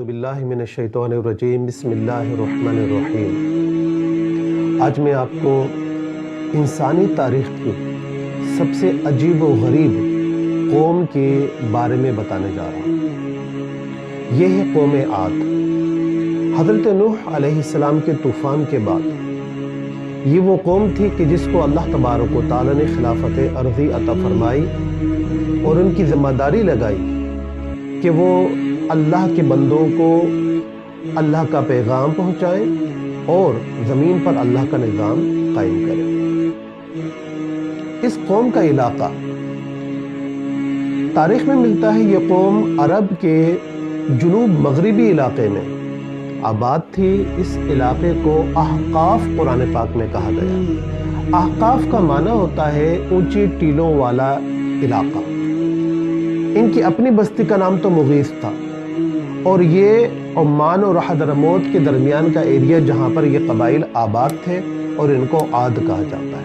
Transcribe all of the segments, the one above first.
اعوذ باللہ من الشیطان الرجیم بسم اللہ الرحمن الرحیم۔ آج میں آپ کو انسانی تاریخ کی سب سے عجیب و غریب قوم کے بارے میں بتانے جا رہا ہوں۔ یہ ہے قوم عاد۔ حضرت نوح علیہ السلام کے طوفان کے بعد یہ وہ قوم تھی کہ جس کو اللہ تبارک و تعالی نے خلافت ارضی عطا فرمائی اور ان کی ذمہ داری لگائی کہ وہ اللہ کے بندوں کو اللہ کا پیغام پہنچائیں اور زمین پر اللہ کا نظام قائم کریں۔ اس قوم کا علاقہ تاریخ میں ملتا ہے۔ یہ قوم عرب کے جنوب مغربی علاقے میں آباد تھی۔ اس علاقے کو احقاف قرآن پاک میں کہا گیا۔ احقاف کا معنی ہوتا ہے اونچی ٹیلوں والا علاقہ۔ ان کی اپنی بستی کا نام تو مغیث تھا، اور یہ عمان اور حضرموت کے درمیان کا ایریا جہاں پر یہ قبائل آباد تھے، اور ان کو عاد کہا جاتا ہے۔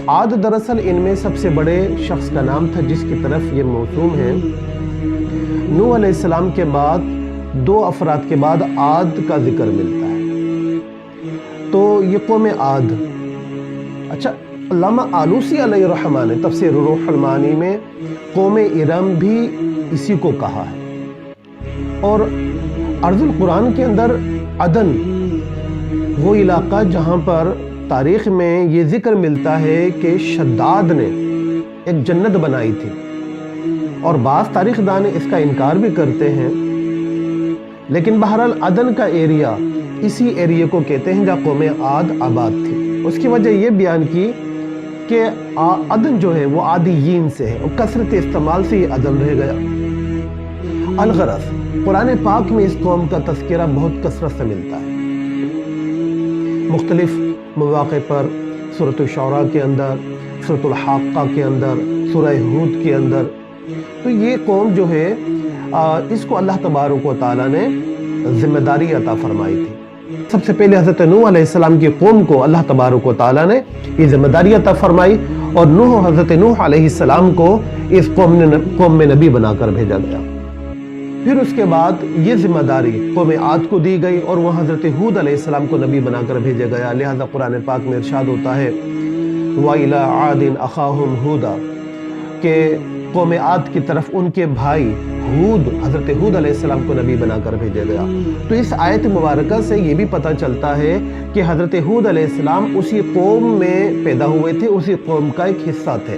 عاد دراصل ان میں سب سے بڑے شخص کا نام تھا جس کی طرف یہ موسوم ہے۔ نوح علیہ السلام کے بعد دو افراد کے بعد عاد کا ذکر ملتا ہے، تو یہ قوم عاد۔ اچھا، علامہ آلوسی علیہ الرحمہ نے تفسیر روح المعانی میں قوم ارم بھی اسی کو کہا ہے، اور ارض القرآن کے اندر عدن وہ علاقہ جہاں پر تاریخ میں یہ ذکر ملتا ہے کہ شداد نے ایک جنت بنائی تھی، اور بعض تاریخ دان اس کا انکار بھی کرتے ہیں، لیکن بہرحال عدن کا ایریا اسی ایریے کو کہتے ہیں جہاں قوم عاد آباد تھی۔ اس کی وجہ یہ بیان کی کہ عدن جو ہے وہ عادیین سے ہے، اور کثرت استعمال سے یہ عدن رہ گیا۔ الغرض قرآن پاک میں اس قوم کا تذکرہ بہت کثرت سے ملتا ہے، مختلف مواقع پر، سورۃ الشعراء کے اندر، سورۃ الحاقہ کے اندر، سورہ ہود کے اندر۔ تو یہ قوم جو ہے اس کو اللہ تبارک و تعالیٰ نے ذمہ داری عطا فرمائی تھی۔ سب سے پہلے حضرت نوح علیہ السلام کی قوم کو اللہ تبارک و تعالیٰ نے یہ ذمہ داری عطا فرمائی، اور حضرت نوح علیہ السلام کو اس قوم میں نبی بنا کر بھیجا گیا۔ پھر اس کے بعد یہ ذمہ داری قوم عاد کو دی گئی، اور وہ حضرت ہود علیہ السلام کو نبی بنا کر بھیجا گیا۔ لہذا قرآن پاک میں ارشاد ہوتا ہے وَإِلَىٰ عَادٍ أَخَاهُمْ هُودًا، کہ قوم عاد کی طرف ان کے بھائی ہود، حضرت ہود علیہ السلام کو نبی بنا کر بھیجا گیا۔ تو اس آیت مبارکہ سے یہ بھی پتہ چلتا ہے کہ حضرت ہود علیہ السلام اسی قوم میں پیدا ہوئے تھے، اسی قوم کا ایک حصہ تھے،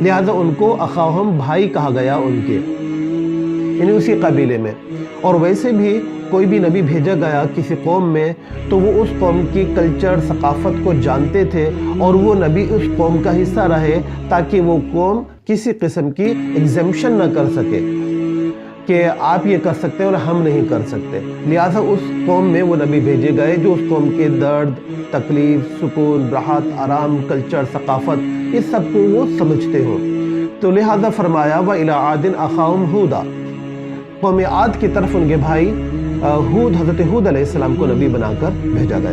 لہذا ان کو اخاہم بھائی کہا گیا ان کے، یعنی اسی قبیلے میں۔ اور ویسے بھی کوئی بھی نبی بھیجا گیا کسی قوم میں تو وہ اس قوم کی کلچر ثقافت کو جانتے تھے، اور وہ نبی اس قوم کا حصہ رہے تاکہ وہ قوم کسی قسم کی ایگزمپشن نہ کر سکے کہ آپ یہ کر سکتے ہیں اور ہم نہیں کر سکتے۔ لہٰذا اس قوم میں وہ نبی بھیجے گئے جو اس قوم کے درد، تکلیف، سکون، راحت، آرام، کلچر، ثقافت، اس سب کو وہ سمجھتے ہوں۔ تو لہٰذا فرمایا وَإِلَىٰ عَادٍ أَخَاهُمْ هُودًا، قوم عاد کی طرف ان کے بھائی حضرت ہود علیہ السلام کو نبی بنا کر بھیجا گیا۔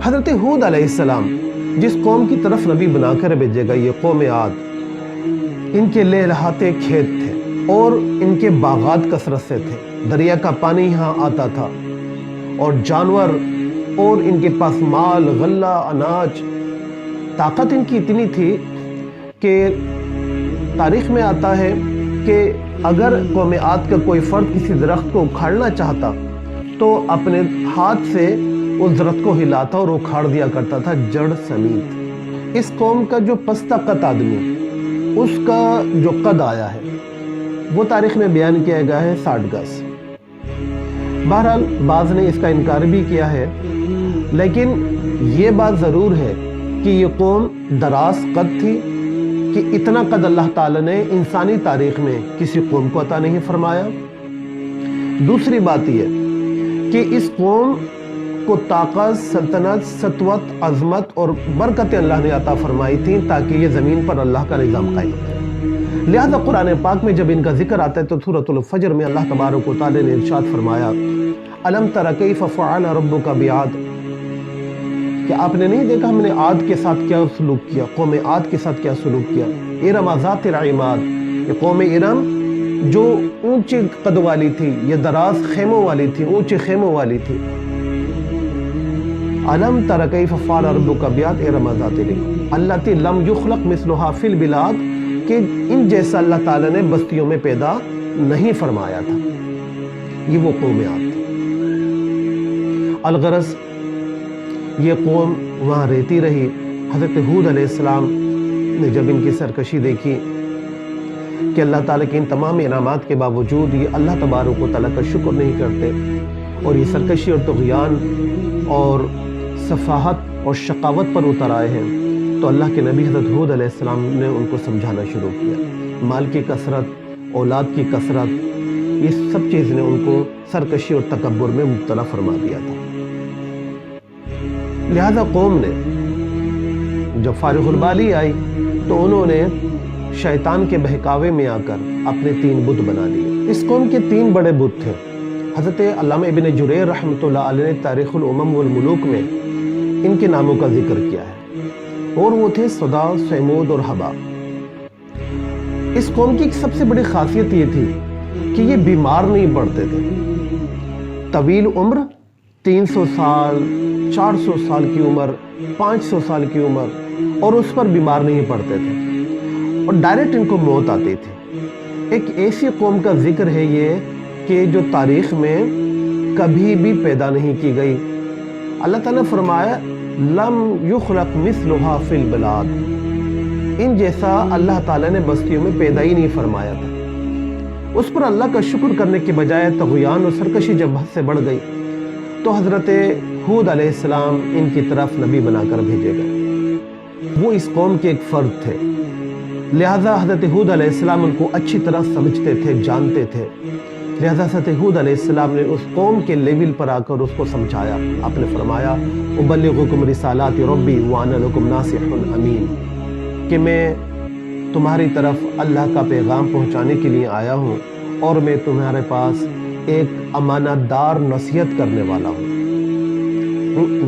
حضرت ہود علیہ السلام جس قوم کی طرف نبی بنا کر بھیجے گئے، یہ قوم عاد، ان کے لہلہاتے کھیت تھے اور ان کے باغات کثرت سے تھے، دریا کا پانی یہاں آتا تھا، اور جانور، اور ان کے پاس مال، غلہ، اناج، طاقت ان کی اتنی تھی کہ تاریخ میں آتا ہے کہ اگر قوم عاد کا کوئی فرد کسی درخت کو اکھاڑنا چاہتا تو اپنے ہاتھ سے اس درخت کو ہلاتا اور اکھاڑ دیا کرتا تھا جڑ سمیت۔ اس قوم کا جو پستہ قد آدمی، اس کا جو قد آیا ہے وہ تاریخ میں بیان کیا گیا ہے 60 گز۔ بہرحال بعض نے اس کا انکار بھی کیا ہے، لیکن یہ بات ضرور ہے کہ یہ قوم دراز قد تھی کہ اتنا قد اللہ تعالیٰ نے انسانی تاریخ میں کسی قوم کو عطا نہیں فرمایا۔ دوسری بات یہ کہ اس قوم کو طاقت، سلطنت، سطوت، عظمت اور برکت اللہ نے عطا فرمائی تھی تاکہ یہ زمین پر اللہ کا نظام قائم کرے۔ لہذا قرآن پاک میں جب ان کا ذکر آتا ہے تو سورۃ الفجر میں اللہ تبارک و تعالی نے ارشاد فرمایا الم تر کیف فعل ربک بعاد، کہ آپ نے نہیں دیکھا ہم نے عاد کے ساتھ کیا سلوک کیا، قوم عاد کے ساتھ کیا سلوک کیا۔ ارم ذات العماد، یہ قوم ارم جو اونچے قد والی تھی یا دراز خیموں والی تھی، اونچے خیموں والی تھی. علم تر کیف فعل ربک بعاد ارم ذات العماد التی لم یخلق مثلها فی البلاد، کہ ان جیسا اللہ تعالیٰ نے بستیوں میں پیدا نہیں فرمایا تھا. یہ وہ قوم عاد تھی. الغرض یہ قوم وہاں رہتی رہی. حضرت ہود علیہ السلام نے جب ان کی سرکشی دیکھی کہ اللہ تعالیٰ کے ان تمام انعامات کے باوجود یہ اللہ تبارک و تعالیٰ کا شکر نہیں کرتے اور یہ سرکشی اور طغیان اور سفاہت اور شقاوت پر اتر آئے ہیں، تو اللہ کے نبی حضرت ہود علیہ السلام نے ان کو سمجھانا شروع کیا. مال کی کثرت، اولاد کی کثرت، یہ سب چیز نے ان کو سرکشی اور تکبر میں مبتلا فرما دیا تھا. لہذا قوم نے جب فارغ البالی آئی تو انہوں نے شیطان کے بہکاوے میں آ کر اپنے 3 بت بنا لیے. اس قوم کے 3 بڑے بت تھے. حضرت علامہ ابن جریر رحمۃ اللہ علیہ نے تاریخ الامم والملوک میں ان کے ناموں کا ذکر کیا ہے، اور وہ تھے صدا، سیمود اور حبا. اس قوم کی ایک سب سے بڑی خاصیت یہ تھی کہ یہ بیمار نہیں پڑتے تھے. طویل عمر، 300 سال، 400 سال کی عمر، 500 سال کی عمر، اور اس پر بیمار نہیں پڑتے تھے اور ڈائریکٹ ان کو موت آتی تھی. ایک ایسی قوم کا ذکر ہے یہ کہ جو تاریخ میں کبھی بھی پیدا نہیں کی گئی. اللہ تعالیٰ نے فرمایا لم یخلق مثلها فی البلاد، ان جیسا اللہ تعالیٰ نے بستیوں میں پیدا ہی نہیں فرمایا تھا. اس پر اللہ کا شکر کرنے کے بجائے طغیان اور سرکشی جب حد سے بڑھ گئی تو حضرت ہود علیہ السلام ان کی طرف نبی بنا کر بھیجے گئے. وہ اس قوم کے ایک فرد تھے، لہذا حضرت ہود علیہ السلام ان کو اچھی طرح سمجھتے تھے، جانتے تھے. لہذا حضرت ہود علیہ السلام نے اس قوم کے لیول پر آ کر اس کو سمجھایا. آپ نے فرمایا ابلغکم رسالات ربی وانا لکم ناصح امین، کہ میں تمہاری طرف اللہ کا پیغام پہنچانے کے لیے آیا ہوں اور میں تمہارے پاس ایک امانت دار نصیحت کرنے والا ہوں.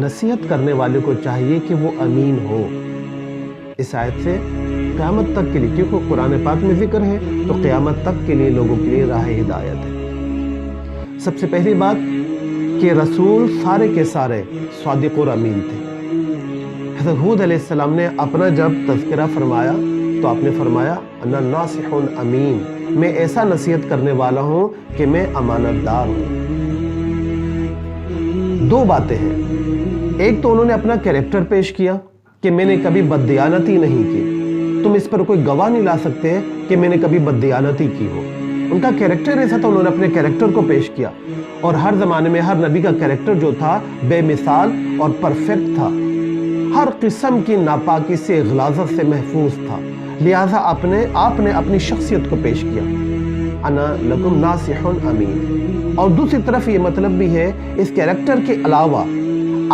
نصیحت کرنے والے کو چاہیے کہ وہ امین ہو. اس آیت سے قیامت تک کے لیے، کیونکہ قرآن پاک میں ذکر ہے تو قیامت تک کے لیے لوگوں کے لیے راہ ہدایت ہے. سب سے پہلی بات کہ رسول سارے کے سارے صادق اور امین تھے. حضرت ہود علیہ السلام نے اپنا جب تذکرہ فرمایا تو آپ نے فرمایا انا ناصح امین، میں ایسا نصیحت کرنے والا ہوں کہ میں امانت دار ہوں. 2 باتیں ہیں. ایک تو انہوں نے اپنا کریکٹر پیش کیا کہ میں نے کبھی بددیانتی نہیں کی. تم اس پر کوئی گواہ نہیں لا سکتے کہ میں نے کبھی بددیانتی کی ہو. ان کا کریکٹر ایسا تھا، انہوں نے اپنے کریکٹر کو پیش کیا. اور ہر زمانے میں ہر نبی کا کریکٹر جو تھا بے مثال اور پرفیکٹ تھا، ہر قسم کی ناپاکی سے، غلاظت سے محفوظ تھا. لہٰذا آپ نے اپنی شخصیت کو پیش کیا، انا لکم ناصح امین. اور دوسری طرف یہ مطلب بھی ہے اس کریکٹر کے علاوہ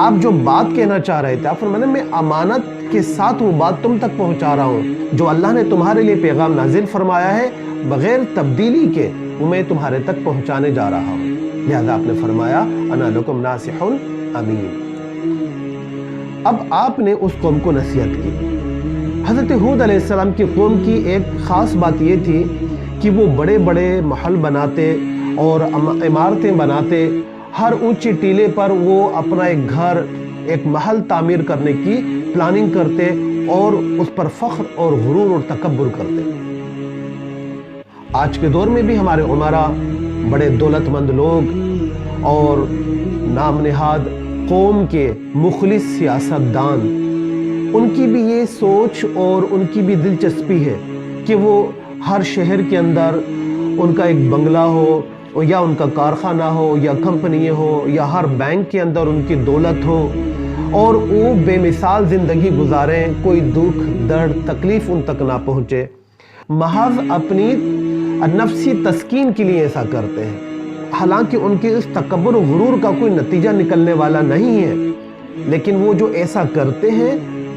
آپ جو بات کہنا چاہ رہے تھے، آپ فرمانے میں امانت کے ساتھ وہ بات تم تک پہنچا رہا ہوں جو اللہ نے تمہارے لیے پیغام نازل فرمایا ہے، بغیر تبدیلی کے وہ میں تمہارے تک پہنچانے جا رہا ہوں. لہذا آپ نے فرمایا انا لکم ناصح امین. اب آپ نے اس قوم کو نصیحت کی. حضرت ہود علیہ السلام کی قوم کی ایک خاص بات یہ تھی کہ وہ بڑے بڑے محل بناتے اور عمارتیں بناتے. ہر اونچی ٹیلے پر وہ اپنا ایک گھر، ایک محل تعمیر کرنے کی پلاننگ کرتے اور اس پر فخر اور غرور اور تکبر کرتے. آج کے دور میں بھی ہمارے عمرا، بڑے دولت مند لوگ اور نام نہاد قوم کے مخلص سیاستدان، ان کی بھی یہ سوچ اور ان کی بھی دلچسپی ہے کہ وہ ہر شہر کے اندر ان کا ایک بنگلہ ہو یا ان کا کارخانہ ہو یا کمپنی ہو یا ہر بینک کے اندر ان کی دولت ہو اور وہ بے مثال زندگی گزاریں، کوئی دکھ درد تکلیف ان تک نہ پہنچے. محض اپنی نفسی تسکین کے لیے ایسا کرتے ہیں، حالانکہ ان کے اس تکبر و غرور کا کوئی نتیجہ نکلنے والا نہیں ہے، لیکن وہ جو ایسا کرتے ہیں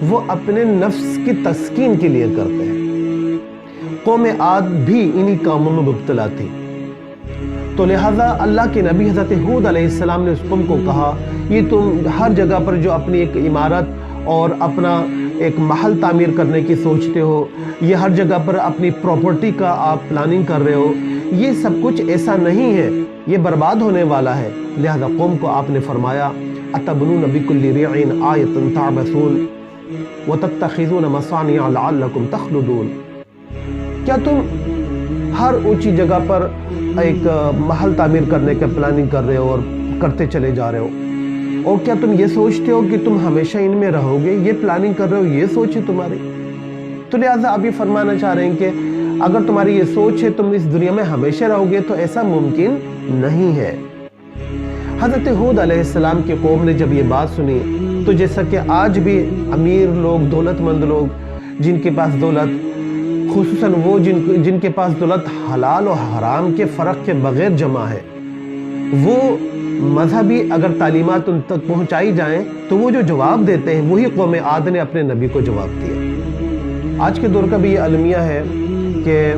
وہ اپنے نفس کی تسکین کے لیے کرتے ہیں. قوم عاد بھی انہی کاموں میں مبتلا تھی. تو لہٰذا اللہ کے نبی حضرت ہود علیہ السلام نے اس قوم کو کہا یہ تم ہر جگہ پر جو اپنی ایک عمارت اور اپنا ایک محل تعمیر کرنے کی سوچتے ہو، یا ہر جگہ پر اپنی پراپرٹی کا آپ پلاننگ کر رہے ہو، یہ سب کچھ ایسا نہیں ہے، یہ برباد ہونے والا ہے۔ لہذا قوم کو آپ نے فرمایا اتبنون بکل ریع آیۃ تعبثون وتتخذون مصانع لعلکم تخلدون، کیا تم ہر اونچی جگہ پر ایک محل تعمیر کرنے کا پلاننگ کر رہے ہو اور کرتے چلے جا رہے ہو، اور کیا تم یہ سوچتے ہو کہ تم ہمیشہ ان میں رہو گے؟ یہ پلاننگ کر رہے ہو، یہ سوچ ہے تمہاری۔ تو لہٰذا آپ یہ فرمانا چاہ رہے ہیں کہ اگر تمہاری یہ سوچ ہے تم اس دنیا میں ہمیشہ رہو گے، تو ایسا ممکن نہیں ہے۔ حضرت ہود علیہ السلام کی قوم نے جب یہ بات سنی، تو جیسا کہ آج بھی امیر لوگ، دولت مند لوگ جن کے پاس دولت، خصوصاً وہ جن کے پاس دولت حلال و حرام کے فرق کے بغیر جمع ہے، وہ مذہبی اگر تعلیمات ان تک پہنچائی جائیں تو وہ جو جواب دیتے ہیں وہی قوم عاد نے اپنے نبی کو جواب دیا۔ آج کے دور کا بھی یہ المیہ ہے کہ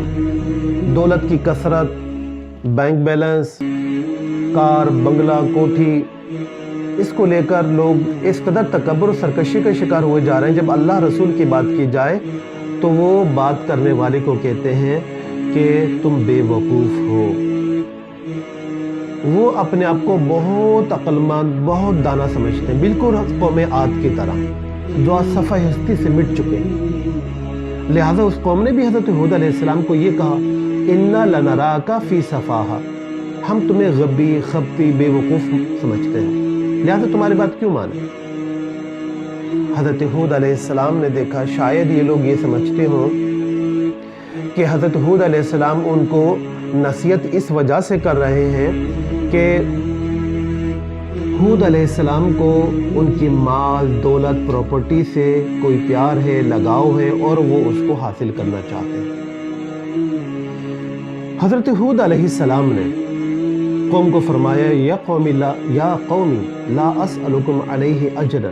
دولت کی کثرت، بینک بیلنس، کار، بنگلہ، کوٹھی، اس کو لے کر لوگ اس قدر تکبر و سرکشی کا شکار ہوئے جا رہے ہیں۔ جب اللہ رسول کی بات کی جائے تو وہ بات کرنے والے کو کہتے ہیں کہ تم بے وقوف ہو۔ وہ اپنے آپ کو بہت عقل مند، بہت دانا سمجھتے ہیں، بالکل قوم عاد کی طرح جو آج صفحہ ہستی سے مٹ چکے ہیں۔ لہٰذا اس قوم نے بھی حضرت ہود علیہ السلام کو یہ کہا اِنَّا لَنَرَاكَ فِي سَفَاهَةٍ، ہم تمہیں غبی، خبتی، بے وقوف سمجھتے ہیں، لہٰذا تمہاری بات کیوں مانیں؟ حضرت ہود علیہ السلام نے دیکھا شاید یہ لوگ یہ سمجھتے ہوں کہ حضرت ہود علیہ السلام ان کو نصیحت اس وجہ سے کر رہے ہیں کہ ہود علیہ السلام کو ان کی مال، دولت، پراپرٹی سے کوئی پیار ہے، لگاؤ ہے، اور وہ اس کو حاصل کرنا چاہتے ہیں۔ حضرت ہود علیہ السلام نے قوم کو فرمایا یا قومی لا اسألکم علیہ اجرا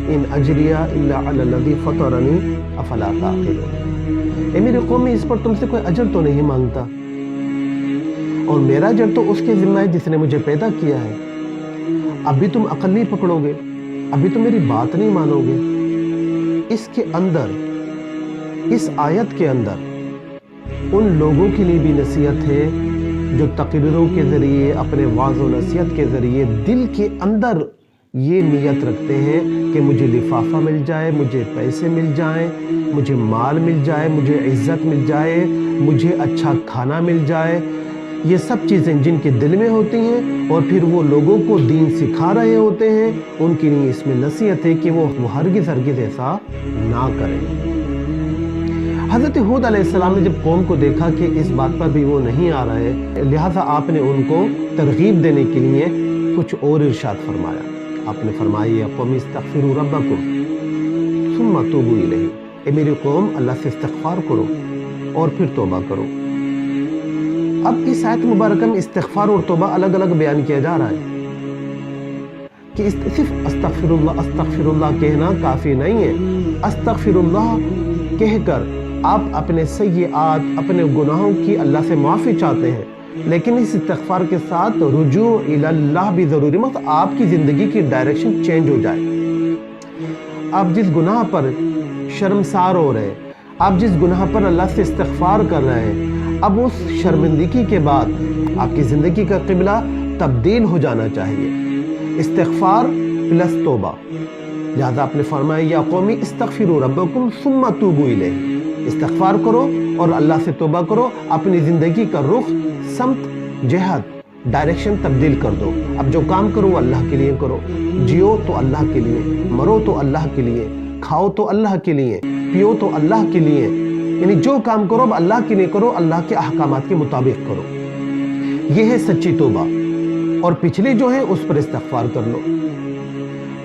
ان اجریہ الا علی الذی فطرنی افلا تعقلون، اے میری قوم، اس پر تم سے کوئی اجر تو نہیں مانگتا، اور میرا اجر تو اس کے ذمہ ہے جس نے مجھے پیدا کیا ہے۔ ابھی تم عقل نہیں پکڑو گے، ابھی تم میری بات نہیں مانو گے۔ اس کے اندر، اس آیت کے اندر ان لوگوں کے لیے بھی نصیحت ہے جو تقریروں کے ذریعے، اپنے وعظ و نصیحت کے ذریعے دل کے اندر یہ نیت رکھتے ہیں کہ مجھے لفافہ مل جائے، مجھے پیسے مل جائیں، مجھے مال مل جائے، مجھے عزت مل جائے، مجھے اچھا کھانا مل جائے۔ یہ سب چیزیں جن کے دل میں ہوتی ہیں اور پھر وہ لوگوں کو دین سکھا رہے ہوتے ہیں، ان کے لیے اس میں نصیحت ہے کہ وہ ہرگز ایسا نہ کریں۔ حضرت ہود علیہ السلام نے جب قوم کو دیکھا کہ اس بات پر بھی وہ نہیں آ رہے، لہٰذا آپ نے ان کو ترغیب دینے کے لیے کچھ اور ارشاد فرمایا۔ آپ نے فرمایا یا قوم استغفروا ربکم ثم توبوا الیہ، اے میری قوم، اللہ سے استغفار کرو اور پھر توبہ کرو۔ اب اس آیت مبارکہ میں استغفار اور توبہ الگ الگ بیان کیا جا رہا ہے کہ صرف استغفر اللہ کہنا کافی نہیں ہے۔ استغفر اللہ کہہ کر آپ اپنے سیئات، اپنے گناہوں کی اللہ سے معافی چاہتے ہیں، لیکن اس استغفار کے ساتھ رجوع الی اللہ بھی ضروری، مطلب آپ کی زندگی کی ڈائریکشن چینج ہو جائے۔ آپ جس گناہ پر شرمسار ہو رہے ہیں، آپ جس گناہ پر اللہ سے استغفار کر رہے ہیں، اب اس شرمندگی کے بعد آپ کی زندگی کا قبلہ تبدیل ہو جانا چاہیے۔ استغفار پلس توبہ، لہذا آپ نے فرمایا یا قومی استغفروا ربکم ثم توبوا الیہ، استغفار کرو اور اللہ سے توبہ کرو، اپنی زندگی کا رخ، سمت، جہت، ڈائریکشن تبدیل کر دو۔ اب جو کام کرو وہ اللہ کے لیے کرو، جیو تو اللہ کے لیے، مرو تو اللہ کے لیے، کھاؤ تو اللہ کے لیے، پیو تو اللہ کے لیے، یعنی جو کام کرو اب اللہ کے لیے کرو، اللہ کے احکامات کے مطابق کرو۔ یہ ہے سچی توبہ، اور پچھلی جو ہے اس پر استغفار کر لو۔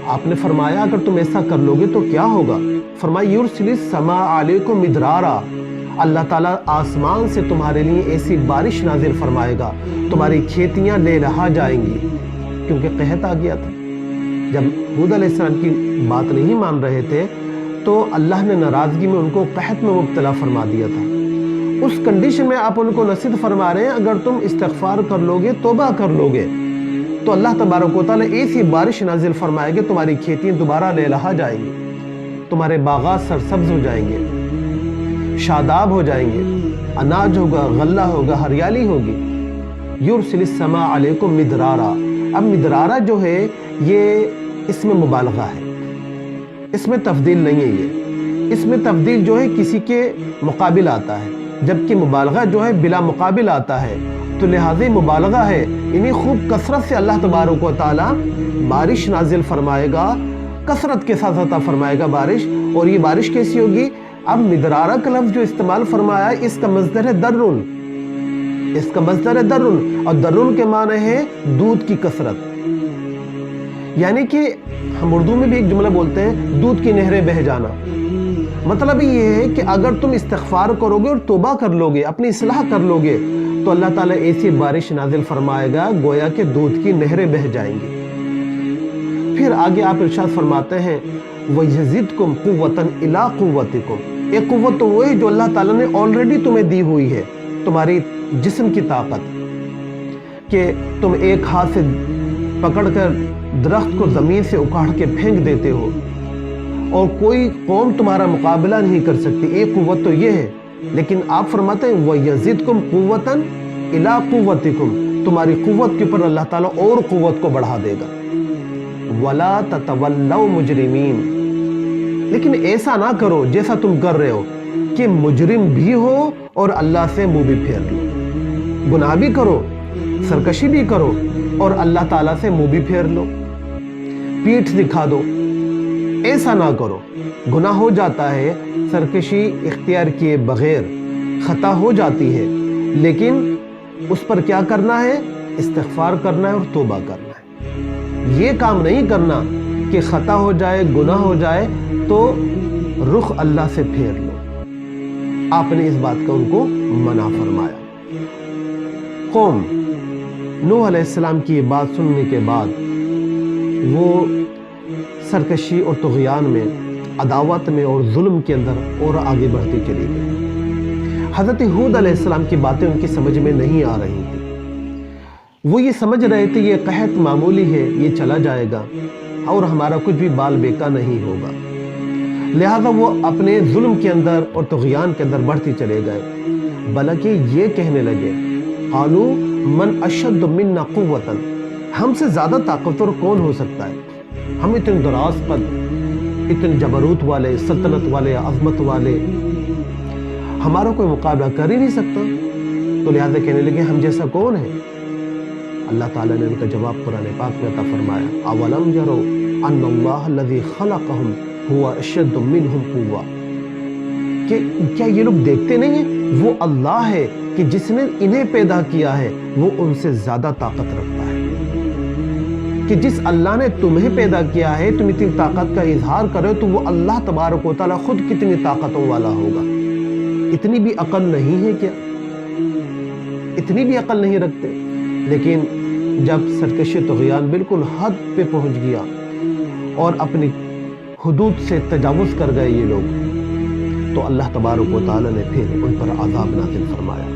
آپ نے فرمایا اگر تم ایسا کر لوگے تو کیا ہوگا؟ فرمایا یرسل السماء علیکم مدرارا، اللہ تعالیٰ آسمان سے تمہارے لیے ایسی بارش نازل فرمائے گا، تمہاری کھیتیاں لے لہا جائیں گی، کیونکہ قحط آ گیا تھا۔ جب ہود علیہ السلام کی بات نہیں مان رہے تھے تو اللہ نے ناراضگی میں ان کو قحط میں مبتلا فرما دیا تھا۔ اس کنڈیشن میں آپ ان کو نصیحت فرما رہے ہیں اگر تم استغفار کر لوگے، توبہ کر لوگے، تو اللہ تبارک و تعالیٰ ایسی بارش نازل فرمائے گے، تمہاری کھیتیاں دوبارہ لے لہا جائیں گی۔ تمہارے باغات سرسبز ہو جائیں گے، شاداب ہو جائیں گے، اناج ہوگا، غلہ ہوگا، ہریالی ہوگی۔ یرسل السماء علیکم مدرارا، اب مدرارا جو ہے یہ اس میں مبالغہ ہے، اس میں تفضیل نہیں ہے، یہ اس میں تفضیل جو ہے کسی کے مقابل آتا ہے، جبکہ مبالغہ جو ہے بلا مقابل آتا ہے، تو لہذا مبالغہ ہے، یعنی خوب کثرت سے اللہ تبارک و تعالی بارش نازل فرمائے گا، کثرت کے ساتھ عطا فرمائے گا بارش۔ اور یہ بارش کیسی ہوگی؟ اب مدرارہ کا لفظ جو استعمال فرمایا ہے اس کا مصدر ہے درن، اس کا مصدر ہے درن، اور درن کے معنی ہے دودھ کی کثرت، یعنی کہ ہم اردو میں بھی ایک جملہ بولتے ہیں دودھ کی نہریں بہہ جانا۔ مطلب یہ ہے کہ اگر تم استغفار کرو گے اور توبہ کر لو گے، اپنی اصلاح کر لو گے، تو اللہ تعالیٰ ایسی بارش نازل فرمائے گا گویا کہ دودھ کی نہریں بہہ جائیں گی۔ پھر آگے آپ ارشاد فرماتے ہیں وَيَزِدْكُمْ قُوَّةً إِلَىٰ قُوَّتِكُمْ، ایک قوت تو وہ ہے جو اللہ تعالیٰ نے آلریڈی تمہیں دی ہوئی ہے، تمہاری جسم کی طاقت، کہ تم ایک ہاتھ سے پکڑ کر درخت کو زمین سے اکھاڑ کے پھینک دیتے ہو اور کوئی قوم تمہارا مقابلہ نہیں کر سکتی، ایک قوت تو یہ ہے۔ لیکن آپ فرماتے ہیں وَيَزِدْكُمْ قُوَّةً إِلَىٰ قُوَّتِكُمْ، تمہاری قوت کے اوپر اللہ تعالیٰ اور قوت کو بڑھا دے گا۔ وَلَا تَتَوَلَّوْا مُجْرِمِينَ، لیکن ایسا نہ کرو جیسا تم کر رہے ہو کہ مجرم بھی ہو اور اللہ سے منہ بھی پھیر لو، گناہ بھی کرو، سرکشی بھی کرو اور اللہ تعالیٰ سے منہ بھی پھیر لو، پیٹھ دکھا دو۔ ایسا نہ کرو، گناہ ہو جاتا ہے، سرکشی اختیار کیے بغیر خطا ہو جاتی ہے، لیکن اس پر کیا کرنا ہے؟ استغفار کرنا ہے اور توبہ کرنا ہے۔ یہ کام نہیں کرنا کہ خطا ہو جائے، گناہ ہو جائے تو رخ اللہ سے پھیر لو۔ آپ نے اس بات کا ان کو منع فرمایا۔ قوم نوح علیہ السلام کی یہ بات سننے کے بعد وہ سرکشی اور طغیان میں، عداوت میں اور ظلم کے اندر اور آگے بڑھتی چلی گئی۔ حضرت ہود علیہ السلام کی باتیں ان کی سمجھ میں نہیں آ رہی تھی، وہ یہ سمجھ رہے تھے یہ قحط معمولی ہے، یہ چلا جائے گا اور ہمارا کچھ بھی بال بیکا نہیں ہوگا، لہذا وہ اپنے ظلم کے اندر اور طغیان کے اندر بڑھتی چلے گئے، بلکہ یہ کہنے لگے قالوا من اشد منا قوتا، ہم سے زیادہ طاقتور کون ہو سکتا ہے؟ ہم اتنے دراز قد، اتنے جبروت والے، سلطنت والے، عظمت والے، ہمارا کوئی مقابلہ کر ہی نہیں سکتا، تو لہذا کہنے لگے ہم جیسا کون ہے؟ اللہ تعالیٰ نے ان کا جواب قرآن پاک میں عطا فرمایا اولم یروا ان اللہ الذی خلقہم هو اشد منہم قوہ، کہ کیا یہ لوگ دیکھتے نہیں ہیں وہ اللہ ہے کہ جس نے انہیں پیدا کیا ہے وہ ان سے زیادہ طاقت رکھتا ہے، کہ جس اللہ نے تمہیں پیدا کیا ہے تم اتنی طاقت کا اظہار کرو تو وہ اللہ تبارک و تعالیٰ خود کتنی طاقتوں والا ہوگا۔ اتنی بھی عقل نہیں ہے کیا؟ اتنی بھی عقل نہیں رکھتے؟ لیکن جب سرکشی طغیان بالکل حد پہ پہنچ گیا اور اپنی حدود سے تجاوز کر گئے یہ لوگ، تو اللہ تبارک و تعالیٰ نے پھر ان پر عذاب نازل فرمایا،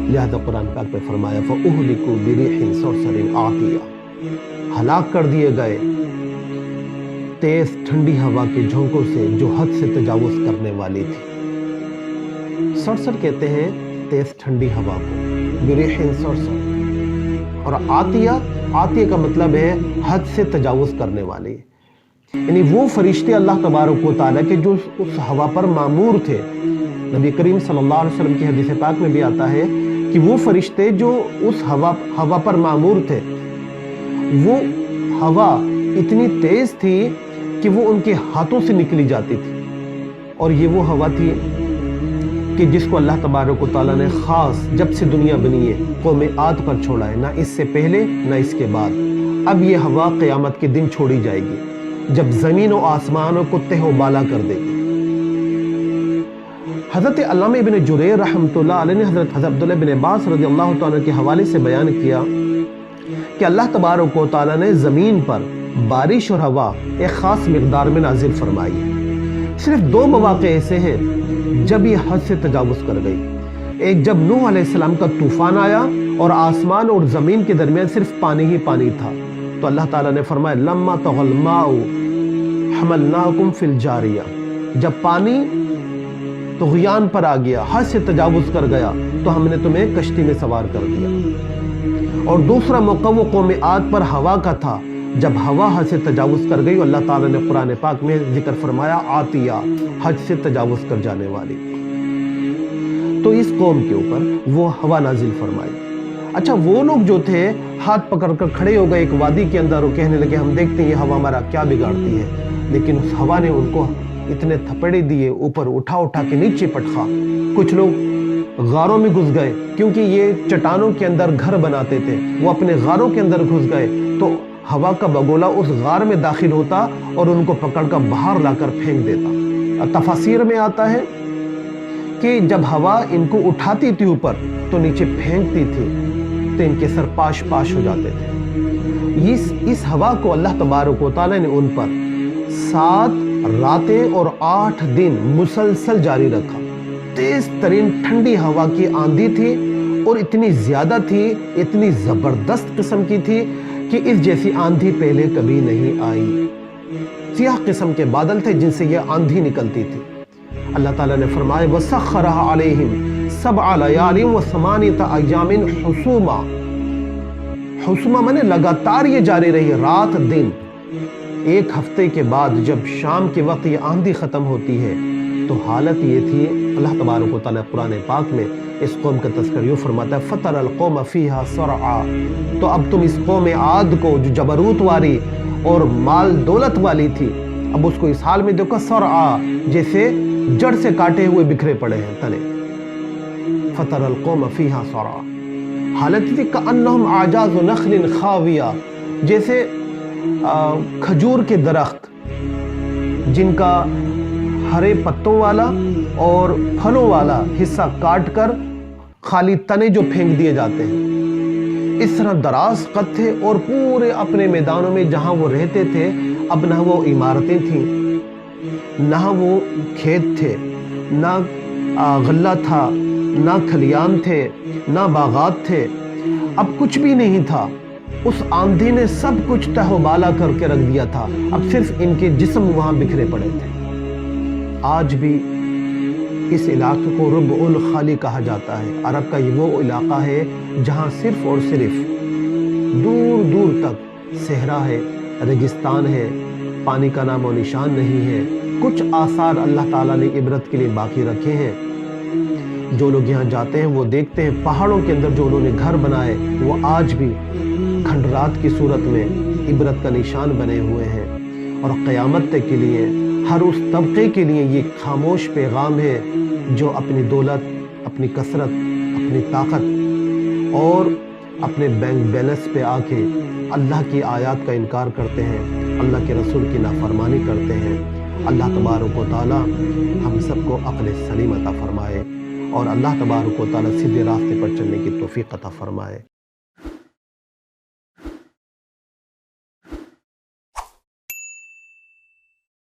لہذا قرآن پاک میں فرمایا فَأُهْلِكُوا بِرِيحٍ صَرْصَرٍ عَاتِيَةٍ، ہلاک کر دیے گئے تیز ٹھنڈی ہوا کے جھونکوں سے جو حد سے تجاوز کرنے والی تھی۔ سرسر کہتے ہیں تیز ٹھنڈی ہوا کو، بِرِيحٍ صَرْصَرٍ، اور عاتیہ کا مطلب ہے حد سے تجاوز کرنے والی، یعنی وہ فرشتے اللہ تبارک و تعالیٰ کے جو اس ہوا پر مامور تھے۔ نبی کریم صلی اللہ علیہ وسلم کی حدیث پاک میں بھی آتا ہے کہ وہ فرشتے جو اس ہوا پر مامور تھے، وہ ہوا اتنی تیز تھی کہ وہ ان کے ہاتھوں سے نکلی جاتی تھی، اور یہ وہ ہوا تھی کہ جس کو اللہ تبارک و تعالیٰ نے خاص جب سے دنیا بنی ہے قوم عاد پر چھوڑا ہے، نہ اس سے پہلے نہ اس کے بعد۔ اب یہ ہوا قیامت کے دن چھوڑی جائے گی جب زمین و آسمانوں کو تہ و بالا کر دے گی۔ حضرت علامہ ابن جریر رحمۃ اللہ علیہ نے حضرت عبداللہ بن عباس رضی اللہ تعالیٰ کے حوالے سے بیان کیا کہ اللہ تبارک و تعالیٰ نے زمین پر بارش اور ہوا ایک خاص مقدار میں نازل فرمائی ہے۔ صرف دو مواقع ایسے ہیں جب یہ حد سے تجاوز کر گئی، ایک جب نوح علیہ السلام کا طوفان آیا اور آسمان اور زمین کے درمیان صرف پانی ہی پانی تھا، تو اللہ تعالیٰ نے فرمایا لما طغى الماء حملناکم فی الجاریہ، جب پانی طغیان پر آ گیا، حد سے تجاوز کر گیا، تو ہم نے تمہیں کشتی میں سوار کر دیا۔ اور دوسرا موقع وہ قوم عاد پر ہوا کا تھا، جب ہوا حد سے تجاوز کر گئی، اللہ تعالیٰ نے قرآن پاک میں ذکر فرمایا عاتیہ، حد سے تجاوز کر جانے والی۔ تو اس قوم کے اوپر وہ ہوا نازل فرمائی۔ اچھا، وہ لوگ جو تھے ہاتھ پکڑ کر کھڑے ہو گئے ایک وادی کے اندر اور کہنے لگے ہم دیکھتے ہیں یہ ہوا ہمارا کیا بگاڑتی ہے، لیکن اس ہوا نے ان کو اتنے تھپڑے دیے، اوپر اٹھا کے نیچے پٹخا۔ کچھ لوگ غاروں میں گھس گئے، کیونکہ یہ چٹانوں کے اندر گھر بناتے تھے، وہ اپنے غاروں کے اندر گھس گئے تو ہوا کا بگولا اس غار میں داخل ہوتا اور ان کو پکڑ کر باہر لا کر پھینک دیتا۔ تفاسیر میں آتا ہے کہ جب ہوا ان کو اٹھاتی تھی اوپر تو نیچے پھینکتی تھی تو ان کے سر پاش ہو جاتے تھے۔ اس ہوا کو اللہ تبارک و تعالیٰ نے ان پر 7 راتیں اور 8 دن مسلسل جاری رکھا۔ تیز ترین ٹھنڈی ہوا کی آندھی تھی اور اتنی زیادہ تھی، اتنی زبردست قسم کی تھی کہ اس جیسی آندھی پہلے کبھی نہیں آئی۔ سیاہ قسم کے بادل تھے جن سے یہ آندھی نکلتی تھی۔ اللہ تعالیٰ نے فرمایا وَسَخَّرَهَا عَلَيْهِمْ 7 لَيَالٍ و8 أَيَّامٍ حُسُومًا۔ حسومہ مانے لگاتار یہ جاری رہی، رات دن۔ ایک ہفتے کے بعد جب شام کے وقت یہ آندھی ختم ہوتی ہے تو حالت یہ تھی، اللہ تبارک و تعالیٰ قرآن پاک میں اس قوم کا تذکر یوں فرماتا ہے فَتَرَى الْقَوْمَ فِيهَا صَرْعَا۔ تو اب تم اس قوم عاد کو جو جبروت والی اور مال دولت والی تھی، اب اس کو اس حال میں دیکھو صرعا، جیسے جڑ سے کاٹے ہوئے بکھرے پڑے ہیں تنے۔ فَتَرَى الْقَوْمَ فِيهَا صَرْعَا، حالت تھی كَأَنَّهُمْ أَعْجَازُ نَخْلٍ خَاوِيَةٍ، جیسے کھجور کے درخت جن کا ہرے پتوں والا اور پھلوں والا حصہ کاٹ کر خالی تنے جو پھینک دیے جاتے ہیں، اس طرح دراز قد تھے اور پورے اپنے میدانوں میں جہاں وہ رہتے تھے اب نہ وہ عمارتیں تھیں، نہ وہ کھیت تھے، نہ غلہ تھا، نہ کھلیان تھے، نہ باغات تھے، اب کچھ بھی نہیں تھا۔ اس آندھی نے سب کچھ تہو بالا کر کے رکھ دیا تھا، اب صرف ان کے جسم وہاں بکھرے پڑے تھے۔ آج بھی اس علاقے کو ربع الخالی کہا جاتا ہے۔ عرب کا یہ وہ علاقہ ہے جہاں صرف اور صرف دور دور تک صحرا ہے، ریگستان ہے، پانی کا نام و نشان نہیں ہے۔ کچھ آثار اللہ تعالیٰ نے عبرت کے لیے باقی رکھے ہیں۔ جو لوگ یہاں جاتے ہیں وہ دیکھتے ہیں پہاڑوں کے اندر جو انہوں نے گھر بنائے وہ آج بھی کھنڈرات کی صورت میں عبرت کا نشان بنے ہوئے ہیں، اور قیامت تک کے لیے ہر اس طبقے کے لیے یہ خاموش پیغام ہے جو اپنی دولت، اپنی کثرت، اپنی طاقت اور اپنے بینک بیلنس پہ آ کے اللہ کی آیات کا انکار کرتے ہیں، اللہ کے رسول کی نافرمانی کرتے ہیں۔ اللہ تبارک و تعالیٰ ہم سب کو عقل سلیم عطا فرمائے اور اللہ تبارک و تعالیٰ سیدھے راستے پر چلنے کی توفیق عطا فرمائے۔